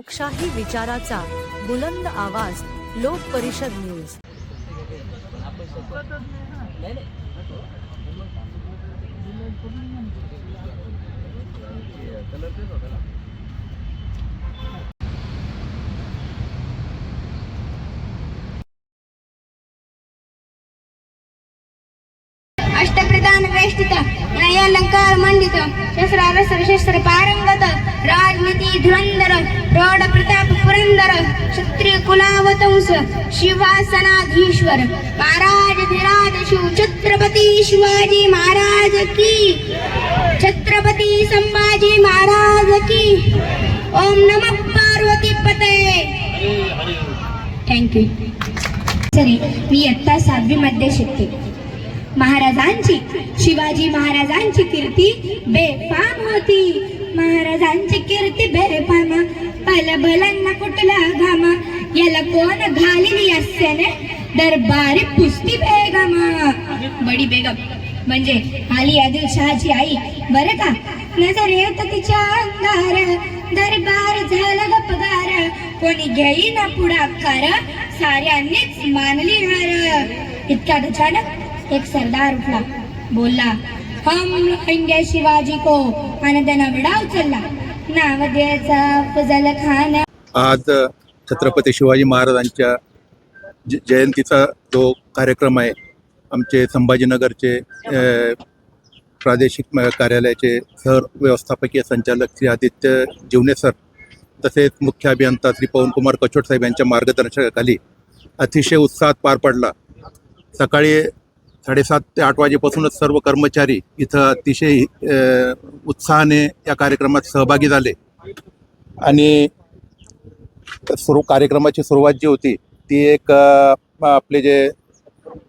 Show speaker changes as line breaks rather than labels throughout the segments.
लोकशाही विचाराचा बुलंद आवाज, लोक परिषद न्यूज।
अष्टप्रधान वेष्टित न्यायालंकार मंडित शस्त्रास्त्र शस्त्र पारंगत राजनीती धुरंधर प्रौढ प्रताप पुरंदर क्षत्रिय कुलावतंस शिवासनाधीश्वर महाराज धीराज शिव छत्रपती शिवाजी महाराज की, छत्रपती संभाजी महाराज की। ओम नमः पार्वती पते। थँक्यू। मी इयत्ता 7वी मध्ये शिकते। महाराजांची, शिवाजी महाराजांची कीर्ती बेफाम होती। महाराजांची कीर्ती बेफाम, भलभलांना कुठला घामा, याला कोण घालिली अस्याने दरबारी पुसती बेगम। बडी बेगम म्हणजे अली आदिलशहाची आई बरं का। नजर येत तिच्या अंगार, दरबार झाला गपगार, कोणी घेईना पुढाकार, साऱ्यांनीच मानली हार। इतक्यात अचानक एक सरदार उठला, बोलला, हम लढेंगे शिवाजी को, आणि त्यांना विडा उचलला। नाव द्यायचा फजल खान।
आज छत्रपती शिवाजी महाराजांच्या जयंतीचा जो कार्यक्रम आहे, आमचे संभाजीनगरचे प्रादेशिक कार्यालयाचे सर व्यवस्थापकीय संचालक श्री आदित्य जीवने सर, तसेच मुख्य अभियंता श्री पवनकुमार कचोट साहेब यांच्या मार्गदर्शनाखाली अतिशय उत्साहात पार पडला। सकाळी 7:30 ते 8 वाजेपासूनच सर्व कर्मचारी इथं अतिशय उत्साहाने या कार्यक्रमात सहभागी झाले आणि कार्यक्रमाची सुरुवात जी होती ती एक आपले जे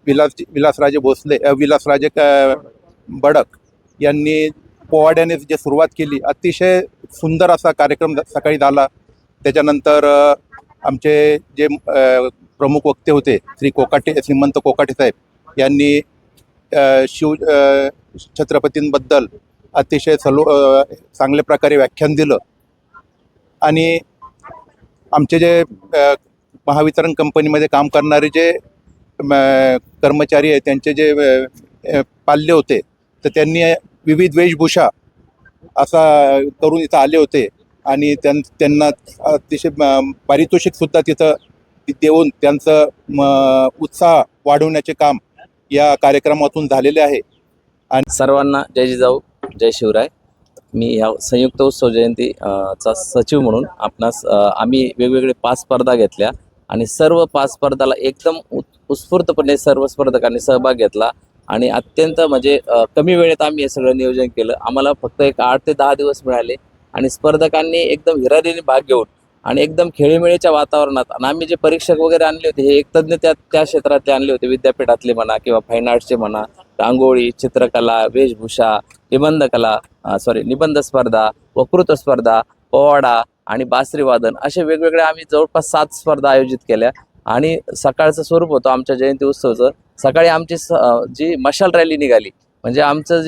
विलासराजे भोसले, विलासराजे बडक यांनी पोवाड्याने जे सुरुवात केली, अतिशय सुंदर असा कार्यक्रम सकाळी झाला। त्याच्यानंतर आमचे जे प्रमुख वक्ते होते श्रीमंत कोकाटे साहेब यांनी छत्रपतींबद्दल अतिशय चांगल्या प्रकारे व्याख्यान दिलं आणि आमचे जे महावितरण कंपनीमध्ये काम करणारे जे कर्मचारी आहेत त्यांचे जे पाल्य होते, तर त्यांनी विविध वेशभूषा असा करून इथं आले होते आणि त्यांना अतिशय पारितोषिकसुद्धा तिथं देऊन त्यांचं उत्साह वाढवण्याचे काम या कार्यक्रमातून झालेले आहे।
आणि सर्वांना जय जिजाऊ जय शिवराय। मी ह्या संयुक्त उत्सव जयंती चा सचिव म्हणून आपणास आम्ही वेगवेगळे 5 स्पर्धा घेतल्या आणि सर्व 5 स्पर्धाला एकदम उत्स्फूर्तपणे सर्व स्पर्धकांनी सहभाग घेतला आणि अत्यंत म्हणजे कमी वेळेत आम्ही हे सगळं नियोजन केलं। आम्हाला फक्त एक 8 ते 10 दिवस मिळाले आणि स्पर्धकांनी एकदम हिरारीने भाग घेऊन आणि एकदम खेळीमेळीच्या वातावरणात, आणि आम्ही जे परीक्षक वगैरे आणले होते हे एक तज्ज्ञ त्या क्षेत्रातले आणले होते, विद्यापीठातले म्हणा किंवा फाईन आर्ट्सचे म्हणा, रांगोळी, चित्रकला, वेशभूषा, निबंध स्पर्धा, वक्तृत्व स्पर्धा, पोवाडा आणि बासरी वादन असे वेगवेगळे आम्ही जवळपास 7 स्पर्धा आयोजित केल्या। आणि सकाळचं स्वरूप होतं आमच्या जयंती उत्सवाचं। सकाळी आमची जी मशाल रॅली निघाली, म्हणजे आमचं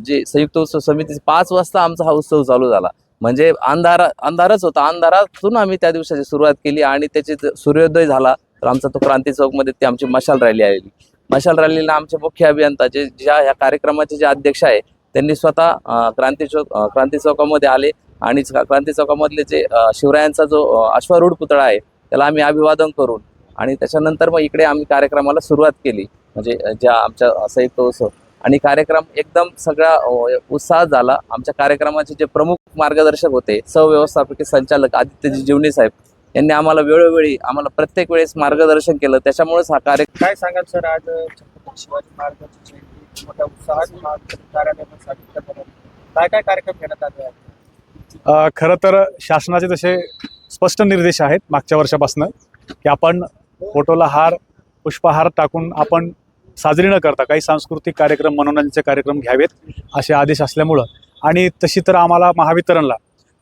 जे संयुक्त उत्सव समिती 5 वाजता आमचा हा उत्सव चालू झाला, म्हणजे अंधारच होता। अंधारातून आम्ही त्या दिवसाची सुरुवात केली आणि त्याची सूर्योदय झाला तर आमचा तो क्रांती चौकमध्ये ती आमची मशाल रॅली आलेली। मशाल रॅलीला आमचे मुख्य अभियंता ह्या कार्यक्रमाचे जे अध्यक्ष आहे त्यांनी स्वतः क्रांती चौकामध्ये आले आणि क्रांती चौकामधले जे शिवरायांचा जो अश्वारूढ पुतळा आहे त्याला आम्ही अभिवादन करून आणि त्याच्यानंतर मग इकडे आम्ही कार्यक्रमाला सुरुवात केली, म्हणजे ज्या आमच्या संयुक्त उत्सव। आणि कार्यक्रम एकदम सगळा उत्साहात झाला। आमच्या कार्यक्रमाचे जे प्रमुख मार्गदर्शक होते सहव्यवस्थापकीय संचालक आदित्यजी जीवने साहेब यांनी आम्हाला वेळोवेळी प्रत्येक वेळेस मार्गदर्शन केलं, त्याच्यामुळेच हा कार्यक्रम।
काय सांगाल सर, आज छत्रपती शिवाजी महाराजांची जयंती मोठ्या उत्साहात काय कार्यक्रम घेण्यात आले?
खरं तर शासनाचे तसे स्पष्ट निर्देश आहेत मागच्या वर्षापासून की आपण फोटोला हार, पुष्पहार टाकून आपण साजरी न करता काही सांस्कृतिक कार्यक्रम, मनोरंजनाचे कार्यक्रम घ्यावेत असे आदेश असल्यामुळं, आणि तशी तर आम्हाला महावितरणला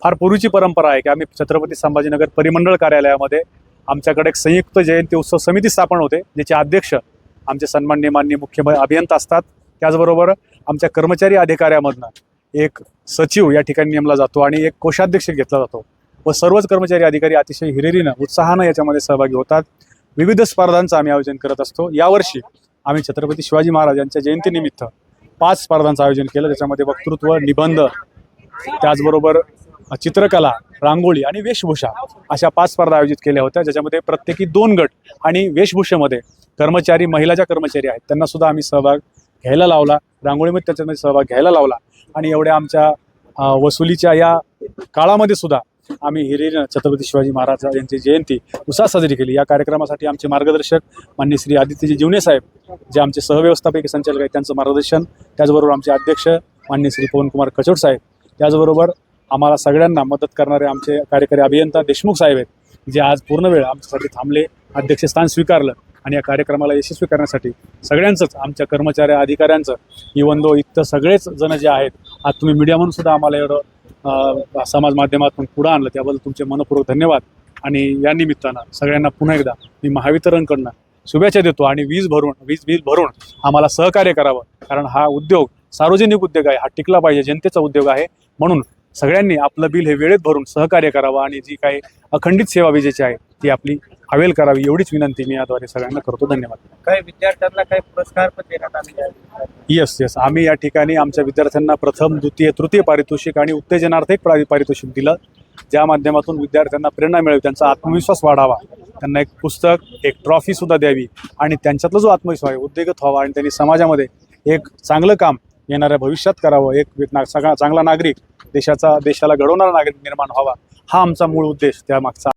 फार पूर्वीची परंपरा आहे की आम्ही छत्रपती संभाजीनगर परिमंडळ कार्यालयामध्ये आमच्याकडे एक संयुक्त जयंती उत्सव समिती स्थापन होते, ज्याचे अध्यक्ष आमचे सन्माननीय माननीय मुख्य अभियंता असतात। त्याचबरोबर आमच्या कर्मचारी अधिकाऱ्यामधनं एक सचिव या ठिकाणी नेमला जातो आणि एक कोषाध्यक्ष घेतला जातो व सर्वच कर्मचारी अधिकारी अतिशय हिरिरीनं उत्साहानं याच्यामध्ये सहभागी होतात. विविध स्पर्धांचं आम्ही आयोजन करत असतो. यावर्षी आम्ही छत्रपती शिवाजी महाराज यांच्या जयंतीनिमित्त 5 स्पर्धांचं आयोजन केलं. त्याच्यामध्ये वक्तृत्व, निबंध, त्याचबरोबर चित्रकला, रांगोळी आणि वेशभूषा अशा 5 स्पर्धा आयोजित केल्या होत्या, ज्याच्यामध्ये प्रत्येकी 2 गट आणि वेशभूषेमध्ये कर्मचारी, महिला ज्या कर्मचारी आहेत त्यांना सुद्धा आम्ही सहभाग घ्यायला लावला, रांगोळीमध्ये त्याच्यामध्ये सहभाग घ्यायला लावला. आणि एवढ्या आमच्या वसुलीच्या या काळामध्ये सुद्धा आम्ही हिरिरीनं छत्रपती शिवाजी महाराज यांची जयंती उत्साहात साजरी केली. या कार्यक्रमासाठी आमचे मार्गदर्शक माननीय श्री आदित्यजी जीवने साहेब, जे आमचे सहव्यवस्थापकीय संचालक आहेत, त्यांचं मार्गदर्शन, त्याचबरोबर आमचे अध्यक्ष माननीय श्री पवनकुमार कचोड साहेब, त्याचबरोबर आम्हाला सगळ्यांना मदत करणारे आमचे कार्यकारी अभियंता देशमुख साहेब आहेत, जे आज पूर्ण वेळ आमच्यासाठी थांबले, अध्यक्षस्थान स्वीकारलं. आणि या कार्यक्रमाला यशस्वी करण्यासाठी सगळ्यांचंच, आमच्या कर्मचारी, अधिकाऱ्यांचं, इवन दो इथं सगळेच जण जे आहेत, आज तुम्ही मीडिया म्हणून सुद्धा आम्हाला एवढं समाज माध्यमातून पुढं आणलं, त्याबद्दल तुमचे मनपूर्वक धन्यवाद. आणि या निमित्तानं सगळ्यांना पुन्हा एकदा मी महावितरणकडनं शुभेच्छा देतो. आणि वीज बिल भरून आम्हाला सहकार्य करावं, कारण हा उद्योग सार्वजनिक उद्योग आहे, हा टिकला पाहिजे, जनतेचा उद्योग आहे. म्हणून सगळ्यांनी आपलं बिल हे वेळेत भरून सहकार्य करावं आणि जी काही अखंडित सेवा विजेची आहे ती आपली अवेल करावी, एवढीच विनंती मी याद्वारे सगळ्यांना करतो. धन्यवाद.
काही विद्यार्थ्यांना काही पुरस्कार पण देण्यात आले आहेत.
येस आम्ही या ठिकाणी आमच्या विद्यार्थ्यांना प्रथम, द्वितीय, तृतीय पारितोषिक आणि उत्तेजनार्थ एक पारितोषिक दिलं, ज्या माध्यमातून विद्यार्थ्यांना प्रेरणा मिळावी, त्यांचा आत्मविश्वास वाढावा, त्यांना एक पुस्तक, एक ट्रॉफीसुद्धा द्यावी आणि त्यांच्यातला जो आत्मविश्वास आहे उद्योगत व्हावा आणि त्यांनी समाजामध्ये एक चांगलं काम येणाऱ्या भविष्यात करावं, एक चांगला नागरिक, देशाला घडवणारा नागरिक निर्माण व्हावा, हा आमचा मूळ उद्देश त्या मागचा